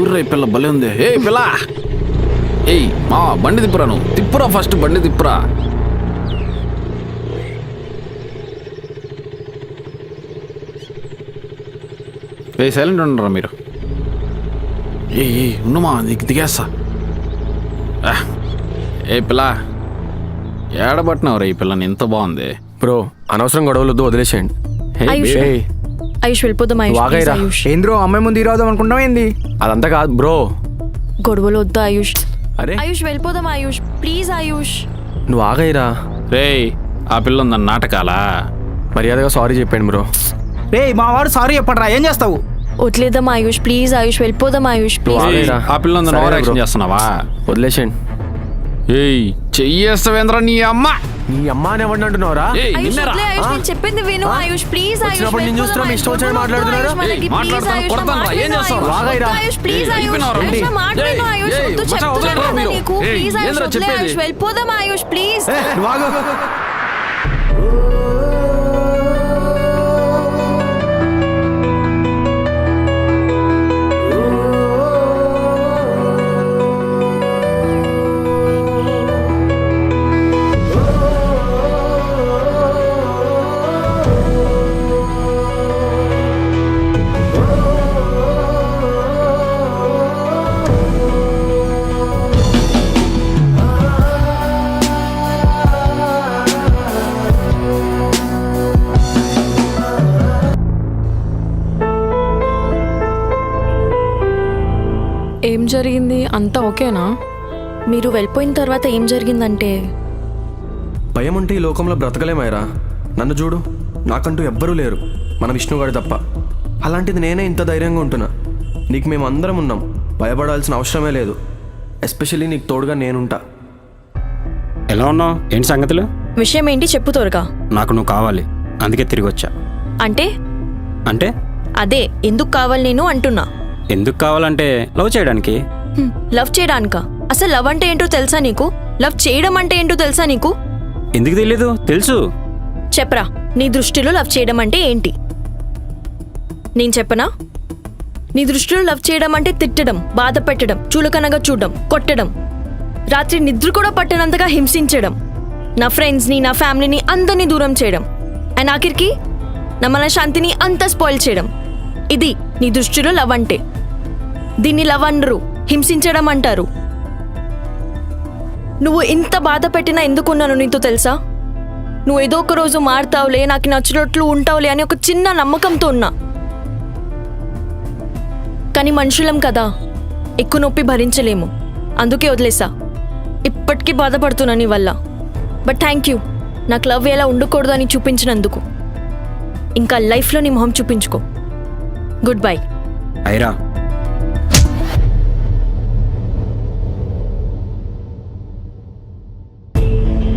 చూర్రా ఈ పిల్ల భలే ఉంది. ఏ పిల్ల, ఏయ్ మా బండి తిప్పురా, నువ్వు తిప్పురా, ఫస్ట్ బండి తిప్పురా. ఏ సైలెంట్ ఉండరా మీరు. ఏ ఉన్నమా దిగేస్తా. ఏ పిల్ల, ఏడబట్టినవరా ఈ పిల్లని, ఎంత బాగుంది. బ్రో అనవసరం గొడవలొద్దు, వదిలేసేయండి. ఆయుష్ వెళ్ళిపోదాం. ఆయుష్ ఏంద్రో అమ్మాయి ముందు ఈరోజు అనుకుంటాం ఏంది? అదంతా కాదు బ్రో. గొడవలు వద్దా ఆయుష్. అరే ఆయుష్ వెళ్ళిపోదాం ఆయుష్, ప్లీజ్ ఆయుష్. నువ్వు ఆగైరా. రే ఆ పిల్ల ఉందన్న నాటకాలా. మర్యాదగా సారీ చెప్పండి బ్రో. రే మా వాడు సారీ చెప్పడరా, ఏం చేస్తావు? వదిలేద్దాం ఆయుష్, ప్లీజ్ ఆయుష్ వెళ్ళిపోదాం ఆయుష్, ప్లీజ్. ఆగైరా. ఆ పిల్ల ఉందన్న సరే ఓవర్ బ్రో. యాక్షన్ చేస్తున్నావా? వదిలేసేయండి. ఏయ్ చెయ్యేస్తావేంద్రా నీ అమ్మ. నీ అమ్మ అని ఎవరిని అంటున్నావురా? ఏయ్ ఆయుష్ నిన్నరా. వదిలే ఆయుష్, నేను చెప్పింది విను ఆయుష్, ప్లీజ్ ఆయుష్. వచ్చినప్పుడు నేను చూస్తున్నా, మీ ఇష్టం వచ్చినట్టు మాట్లాడుతున్నారు. మాట్లాడతాను, కొడతాను రా, ఏం చేస్తావు? ఆయుష్ ప్లీజ్ ఆయుష్, ఆయుష్ మాట్లాడు ఆయుష్, వద్దు చెప్తున్నా నీకు, ప్లీజ్ ఆయుష్ వదిలే ఆయుష్, వెళ్ళిపోదాం ఆయుష్, ప్లీజ్. నువ్వు ఆగు. ఏం జరిగింది, అంతా ఓకేనా? మీరు వెళ్ళిపోయిన తర్వాత ఏం జరిగిందంటే, భయం ఉంటే ఈ లోకంలో బ్రతకలేమాయరా. నన్ను చూడు, నాకంటూ ఎవ్వరూ లేరు, మన విష్ణుగాడు తప్ప. అలాంటిది నేనే ఇంత ధైర్యంగా ఉంటున్నా. నీకు మేము అందరం ఉన్నాం, భయపడాల్సిన అవసరమే లేదు. ఎస్పెషల్లీ నీకు తోడుగా నేనుంటా. ఎలా ఉన్నావు? ఏంటి సంగతులు? విషయం ఏంటి చెప్పు త్వరగా. నాకు నువ్వు కావాలి, అందుకే తిరిగి వచ్చా. అంటే అంటే అదే ఎందుకు కావాలి నేను అంటున్నా. ఎందుకు కావాలంటే లవ్ చేయడానికి. లవ్ చేయడానికా? అసలు లవ్ అంటే ఏంటో తెలుసా నీకు? లవ్ చేయడం అంటే ఏంటో తెలుసా నీకు? ఎందుకు తెలీదు? తెలుసు. చెప్పరా, నీ దృష్టిలో లవ్ చేయడం అంటే ఏంటి? నేను చెప్పనా? నీ దృష్టిలో లవ్ చేయడం అంటే తిట్టడం, బాధ పెట్టడం, చులకనగా చూడడం, కొట్టడం, రాత్రి నిద్ర కూడా పట్టనంతగా హింసించడం, నా ఫ్రెండ్స్ని, నా ఫ్యామిలీని అందరినీ దూరం చేయడం, అండ్ ఆఖరికి నా మనశ్శాంతిని అంతా స్పాయిల్ చేయడం. ఇది నీ దృష్టిలో లవ్ అంటే. దీన్ని లవ్ అనరు, హింసించడం అంటారు. నువ్వు ఇంత బాధ పెట్టినా ఎందుకున్నాను నీతో తెలుసా? నువ్వు ఏదో ఒక రోజు మారుతావులే, నాకు నచ్చినట్లు ఉంటావులే అని ఒక చిన్న నమ్మకంతో ఉన్నా. కానీ మనుషులం కదా, ఎక్కువ నొప్పి భరించలేము, అందుకే వదిలేసా. ఇప్పటికీ బాధపడుతున్నా నీ వల్ల. బట్ థ్యాంక్ యూ, నాకు లవ్ ఎలా ఉండకూడదు అని చూపించినందుకు. ఇంకా లైఫ్లో నీ మొహం చూపించుకో. Good bye. ఐరా,